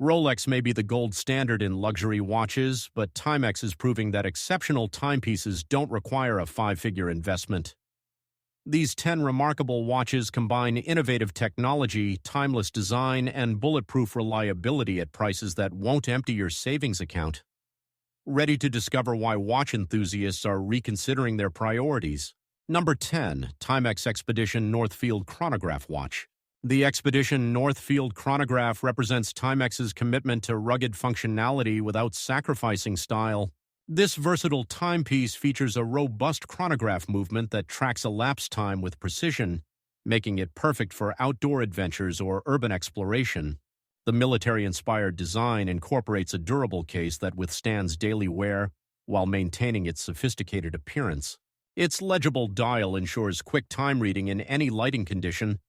Rolex may be the gold standard in luxury watches, but Timex is proving that exceptional timepieces don't require a five-figure investment. These 10 remarkable watches combine innovative technology, timeless design, and bulletproof reliability at prices that won't empty your savings account. Ready to discover why watch enthusiasts are reconsidering their priorities? Number 10. Timex Expedition Northfield Chronograph Watch. The Expedition Northfield Chronograph represents Timex's commitment to rugged functionality without sacrificing style. This versatile timepiece features a robust chronograph movement that tracks elapsed time with precision, making it perfect for outdoor adventures or urban exploration. The military-inspired design incorporates a durable case that withstands daily wear while maintaining its sophisticated appearance. Its legible dial ensures quick time reading in any lighting condition,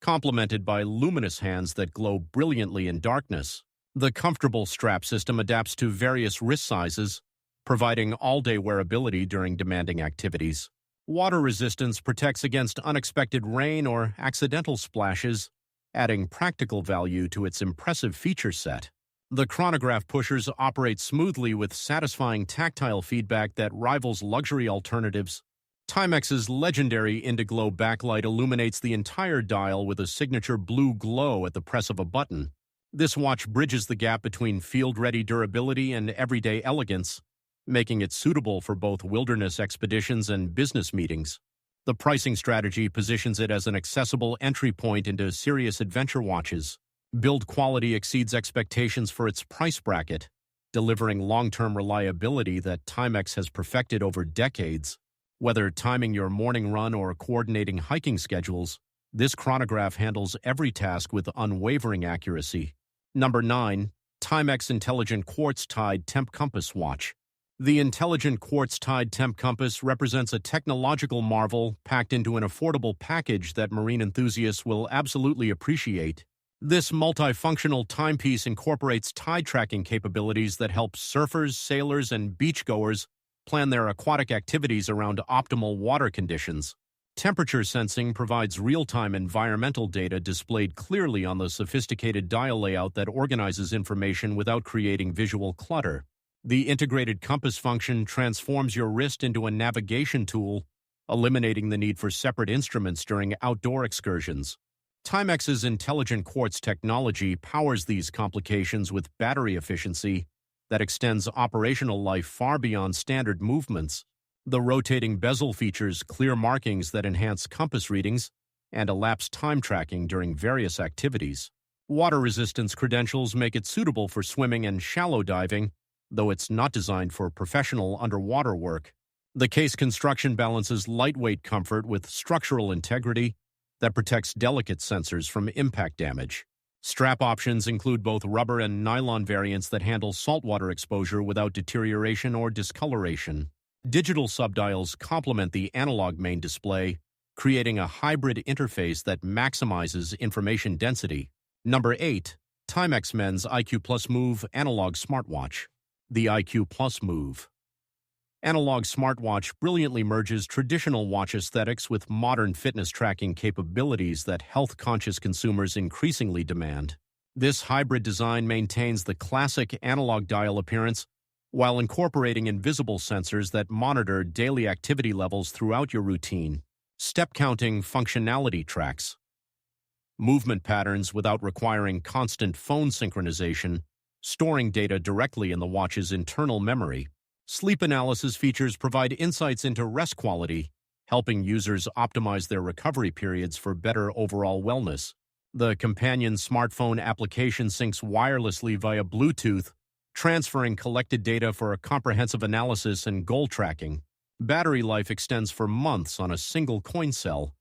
complemented by luminous hands that glow brilliantly in darkness. The comfortable strap system adapts to various wrist sizes, providing all-day wearability during demanding activities. Water resistance protects against unexpected rain or accidental splashes, adding practical value to its impressive feature set. The chronograph pushers operate smoothly with satisfying tactile feedback that rivals luxury alternatives. Timex's legendary Indiglow backlight illuminates the entire dial with a signature blue glow at the press of a button. This watch bridges the gap between field-ready durability and everyday elegance, making it suitable for both wilderness expeditions and business meetings. The pricing strategy positions it as an accessible entry point into serious adventure watches. Build quality exceeds expectations for its price bracket, delivering long-term reliability that Timex has perfected over decades. Whether timing your morning run or coordinating hiking schedules, this chronograph handles every task with unwavering accuracy. Number 9. Timex Intelligent Quartz-Tied Temp Compass Watch. The Intelligent Quartz-Tied Temp Compass represents a technological marvel packed into an affordable package that marine enthusiasts will absolutely appreciate. This multifunctional timepiece incorporates tide tracking capabilities that help surfers, sailors, and beachgoers plan their aquatic activities around optimal water conditions. Temperature sensing provides real-time environmental data displayed clearly on the sophisticated dial layout that organizes information without creating visual clutter. The integrated compass function transforms your wrist into a navigation tool, eliminating the need for separate instruments during outdoor excursions. Timex's intelligent quartz technology powers these complications with battery efficiency that extends operational life far beyond standard movements. The rotating bezel features clear markings that enhance compass readings and elapsed time tracking during various activities. Water resistance credentials make it suitable for swimming and shallow diving, though it's not designed for professional underwater work. The case construction balances lightweight comfort with structural integrity that protects delicate sensors from impact damage. Strap options include both rubber and nylon variants that handle saltwater exposure without deterioration or discoloration. Digital subdials complement the analog main display, creating a hybrid interface that maximizes information density. Number 8. Timex Men's IQ Plus Move Analog Smartwatch. The IQ Plus Move analog smartwatch brilliantly merges traditional watch aesthetics with modern fitness tracking capabilities that health-conscious consumers increasingly demand. This hybrid design maintains the classic analog dial appearance while incorporating invisible sensors that monitor daily activity levels throughout your routine. Step-counting functionality tracks movement patterns without requiring constant phone synchronization, storing data directly in the watch's internal memory. Sleep analysis features provide insights into rest quality, helping users optimize their recovery periods for better overall wellness. The companion smartphone application syncs wirelessly via Bluetooth, transferring collected data for a comprehensive analysis and goal tracking. Battery life extends for months on a single coin cell,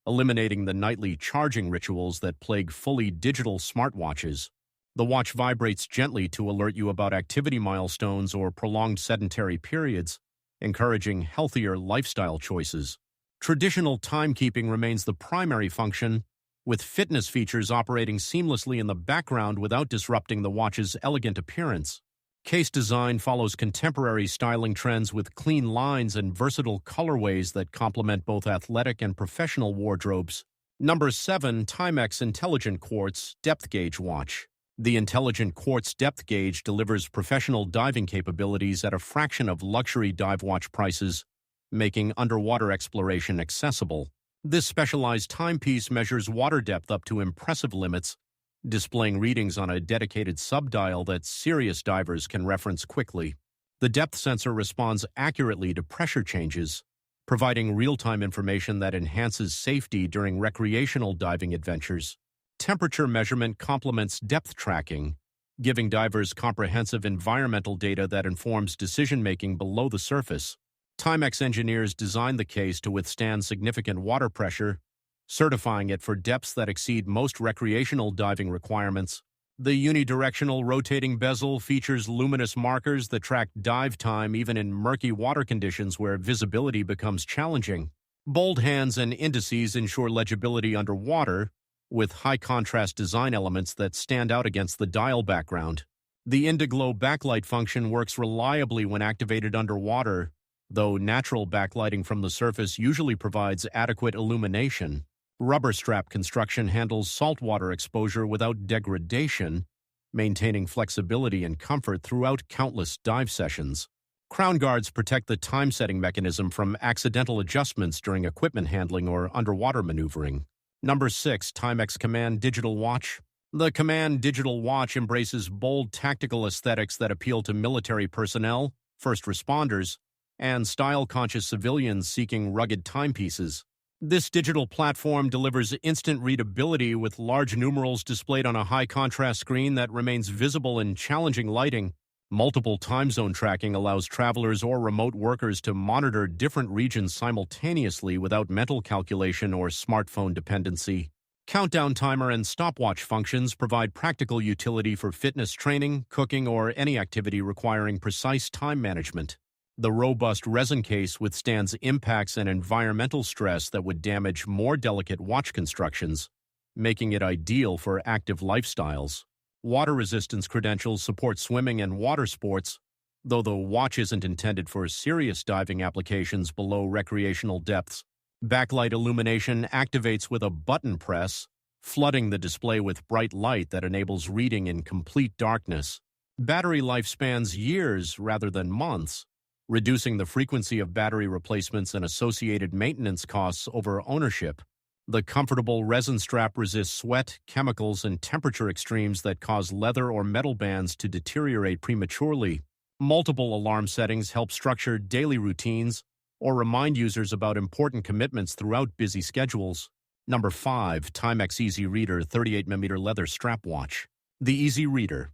eliminating the nightly charging rituals that plague fully digital smartwatches. The watch vibrates gently to alert you about activity milestones or prolonged sedentary periods, encouraging healthier lifestyle choices. Traditional timekeeping remains the primary function, with fitness features operating seamlessly in the background without disrupting the watch's elegant appearance. Case design follows contemporary styling trends with clean lines and versatile colorways that complement both athletic and professional wardrobes. Number 7. Timex Intelligent Quartz Depth Gauge Watch. The intelligent quartz depth gauge delivers professional diving capabilities at a fraction of luxury dive watch prices, making underwater exploration accessible. This specialized timepiece measures water depth up to impressive limits, displaying readings on a dedicated subdial that serious divers can reference quickly. The depth sensor responds accurately to pressure changes, providing real-time information that enhances safety during recreational diving adventures. Temperature measurement complements depth tracking, giving divers comprehensive environmental data that informs decision-making below the surface. Timex engineers designed the case to withstand significant water pressure, certifying it for depths that exceed most recreational diving requirements. The unidirectional rotating bezel features luminous markers that track dive time even in murky water conditions where visibility becomes challenging. Bold hands and indices ensure legibility underwater, with high-contrast design elements that stand out against the dial background. The Indiglow backlight function works reliably when activated underwater, though natural backlighting from the surface usually provides adequate illumination. Rubber strap construction handles saltwater exposure without degradation, maintaining flexibility and comfort throughout countless dive sessions. Crown guards protect the time-setting mechanism from accidental adjustments during equipment handling or underwater maneuvering. Number 6. Timex Command Digital Watch. The Command Digital Watch embraces bold tactical aesthetics that appeal to military personnel, first responders, and style-conscious civilians seeking rugged timepieces. This digital platform delivers instant readability with large numerals displayed on a high-contrast screen that remains visible in challenging lighting. Multiple time zone tracking allows travelers or remote workers to monitor different regions simultaneously without mental calculation or smartphone dependency. Countdown timer and stopwatch functions provide practical utility for fitness training, cooking, or any activity requiring precise time management. The robust resin case withstands impacts and environmental stress that would damage more delicate watch constructions, making it ideal for active lifestyles. Water resistance credentials support swimming and water sports, though the watch isn't intended for serious diving applications below recreational depths. Backlight illumination activates with a button press, flooding the display with bright light that enables reading in complete darkness. Battery life spans years rather than months, reducing the frequency of battery replacements and associated maintenance costs over ownership. The comfortable resin strap resists sweat, chemicals, and temperature extremes that cause leather or metal bands to deteriorate prematurely. Multiple alarm settings help structure daily routines or remind users about important commitments throughout busy schedules. Number 5. Timex Easy Reader 38mm Leather Strap Watch. The Easy Reader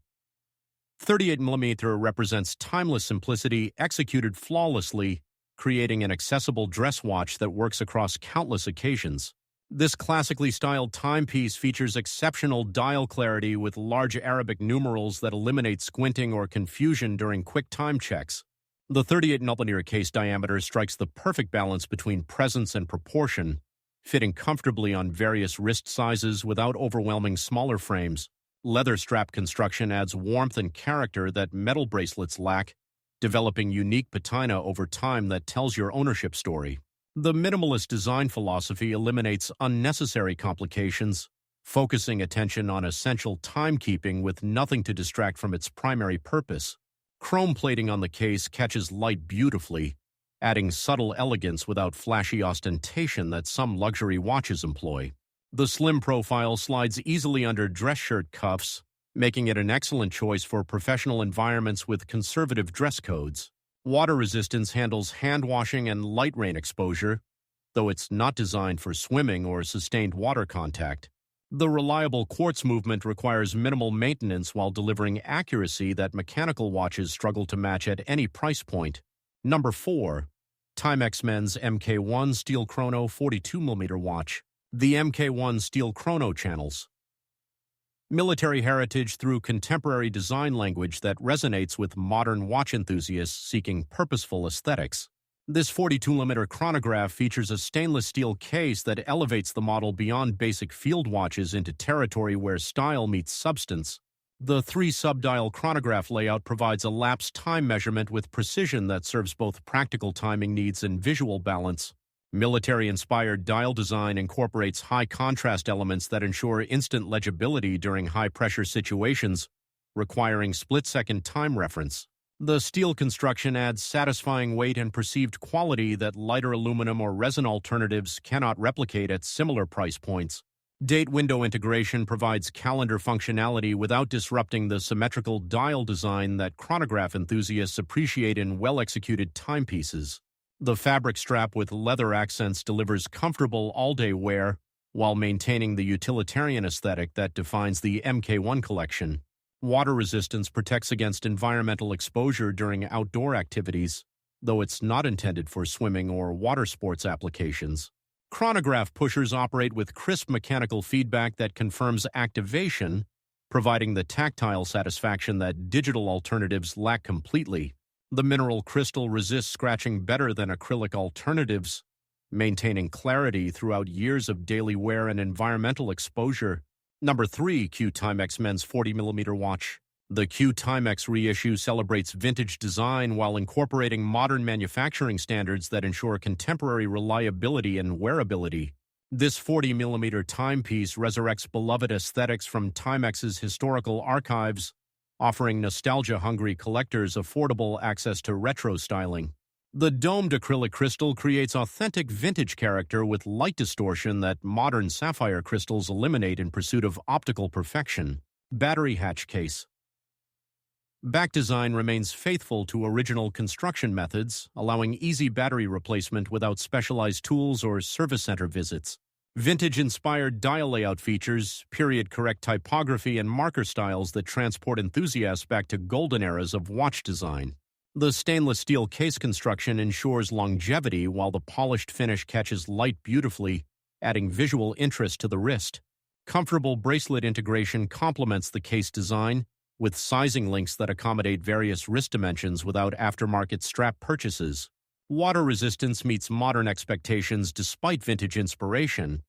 38mm represents timeless simplicity executed flawlessly, creating an accessible dress watch that works across countless occasions. This classically styled timepiece features exceptional dial clarity with large Arabic numerals that eliminate squinting or confusion during quick time checks. The 38mm case diameter strikes the perfect balance between presence and proportion, fitting comfortably on various wrist sizes without overwhelming smaller frames. Leather strap construction adds warmth and character that metal bracelets lack, developing unique patina over time that tells your ownership story. The minimalist design philosophy eliminates unnecessary complications, focusing attention on essential timekeeping with nothing to distract from its primary purpose. Chrome plating on the case catches light beautifully, adding subtle elegance without flashy ostentation that some luxury watches employ. The slim profile slides easily under dress shirt cuffs, making it an excellent choice for professional environments with conservative dress codes. Water resistance handles hand washing and light rain exposure, though it's not designed for swimming or sustained water contact. The reliable quartz movement requires minimal maintenance while delivering accuracy that mechanical watches struggle to match at any price point. Number 4. Timex Men's MK1 Steel Chrono 42mm Watch. The MK1 Steel Chrono channels military heritage through contemporary design language that resonates with modern watch enthusiasts seeking purposeful aesthetics. This 42mm chronograph features a stainless steel case that elevates the model beyond basic field watches into territory where style meets substance. The 3-subdial chronograph layout provides a lapse time measurement with precision that serves both practical timing needs and visual balance. Military-inspired dial design incorporates high-contrast elements that ensure instant legibility during high-pressure situations, requiring split-second time reference. The steel construction adds satisfying weight and perceived quality that lighter aluminum or resin alternatives cannot replicate at similar price points. Date window integration provides calendar functionality without disrupting the symmetrical dial design that chronograph enthusiasts appreciate in well-executed timepieces. The fabric strap with leather accents delivers comfortable all-day wear while maintaining the utilitarian aesthetic that defines the MK1 collection. Water resistance protects against environmental exposure during outdoor activities, though it's not intended for swimming or water sports applications. Chronograph pushers operate with crisp mechanical feedback that confirms activation, providing the tactile satisfaction that digital alternatives lack completely. The mineral crystal resists scratching better than acrylic alternatives, maintaining clarity throughout years of daily wear and environmental exposure. Number 3. Q Timex Men's 40mm Watch. The Q Timex reissue celebrates vintage design while incorporating modern manufacturing standards that ensure contemporary reliability and wearability. This 40mm timepiece resurrects beloved aesthetics from Timex's historical archives, offering nostalgia-hungry collectors affordable access to retro styling. The domed acrylic crystal creates authentic vintage character with light distortion that modern sapphire crystals eliminate in pursuit of optical perfection. Battery hatch case. Back design remains faithful to original construction methods, allowing easy battery replacement without specialized tools or service center visits. Vintage-inspired dial layout features, period-correct typography, and marker styles that transport enthusiasts back to golden eras of watch design. The stainless steel case construction ensures longevity while the polished finish catches light beautifully, adding visual interest to the wrist. Comfortable bracelet integration complements the case design, with sizing links that accommodate various wrist dimensions without aftermarket strap purchases. Water resistance meets modern expectations despite vintage inspiration,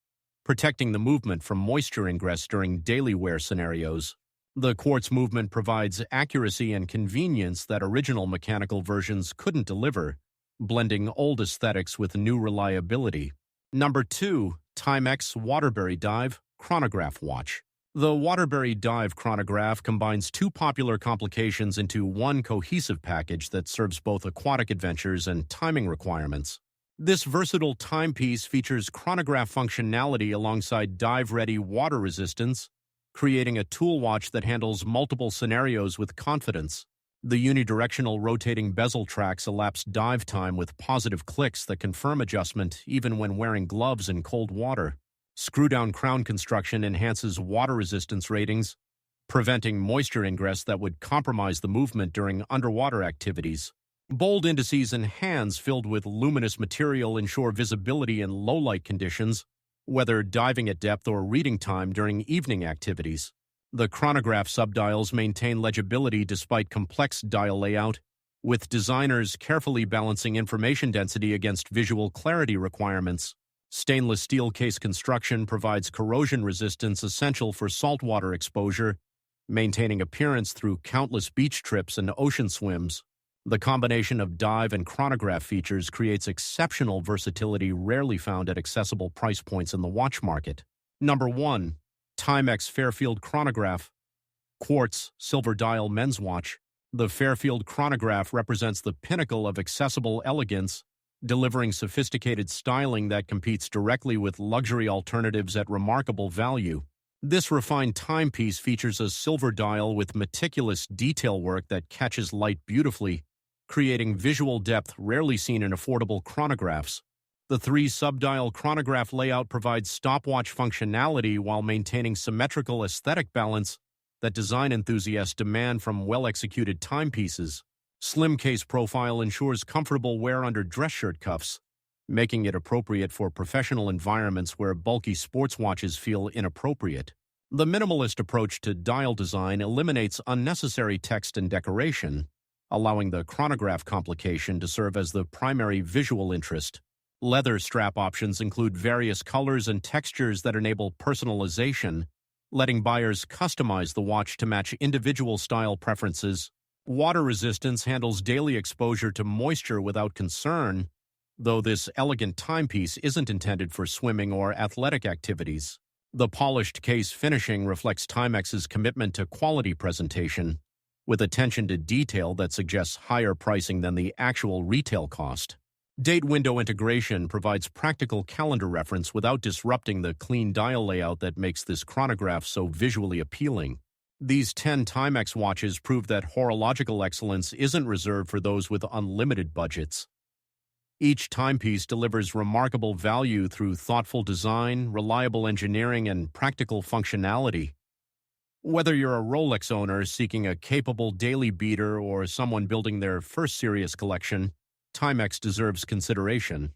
protecting the movement from moisture ingress during daily wear scenarios. The quartz movement provides accuracy and convenience that original mechanical versions couldn't deliver, blending old aesthetics with new reliability. Number 2. Timex Waterbury Dive Chronograph Watch. The Waterbury Dive chronograph combines two popular complications into one cohesive package that serves both aquatic adventures and timing requirements. This versatile timepiece features chronograph functionality alongside dive-ready water resistance, creating a tool watch that handles multiple scenarios with confidence. The unidirectional rotating bezel tracks elapsed dive time with positive clicks that confirm adjustment even when wearing gloves in cold water. Screw-down crown construction enhances water resistance ratings, preventing moisture ingress that would compromise the movement during underwater activities. Bold indices and hands filled with luminous material ensure visibility in low-light conditions, whether diving at depth or reading time during evening activities. The chronograph subdials maintain legibility despite complex dial layout, with designers carefully balancing information density against visual clarity requirements. Stainless steel case construction provides corrosion resistance essential for saltwater exposure, maintaining appearance through countless beach trips and ocean swims. The combination of dive and chronograph features creates exceptional versatility rarely found at accessible price points in the watch market. Number 1. Timex Fairfield Chronograph Quartz Silver Dial Men's Watch. The Fairfield Chronograph represents the pinnacle of accessible elegance, delivering sophisticated styling that competes directly with luxury alternatives at remarkable value. This refined timepiece features a silver dial with meticulous detail work that catches light beautifully, creating visual depth rarely seen in affordable chronographs. The 3-subdial chronograph layout provides stopwatch functionality while maintaining symmetrical aesthetic balance that design enthusiasts demand from well-executed timepieces. Slim case profile ensures comfortable wear under dress shirt cuffs, making it appropriate for professional environments where bulky sports watches feel inappropriate. The minimalist approach to dial design eliminates unnecessary text and decoration, allowing the chronograph complication to serve as the primary visual interest. Leather strap options include various colors and textures that enable personalization, letting buyers customize the watch to match individual style preferences. Water resistance handles daily exposure to moisture without concern, though this elegant timepiece isn't intended for swimming or athletic activities. The polished case finishing reflects Timex's commitment to quality presentation, with attention to detail that suggests higher pricing than the actual retail cost. Date window integration provides practical calendar reference without disrupting the clean dial layout that makes this chronograph so visually appealing. These 10 Timex watches prove that horological excellence isn't reserved for those with unlimited budgets. Each timepiece delivers remarkable value through thoughtful design, reliable engineering, and practical functionality. Whether you're a Rolex owner seeking a capable daily beater or someone building their first serious collection, Timex deserves consideration.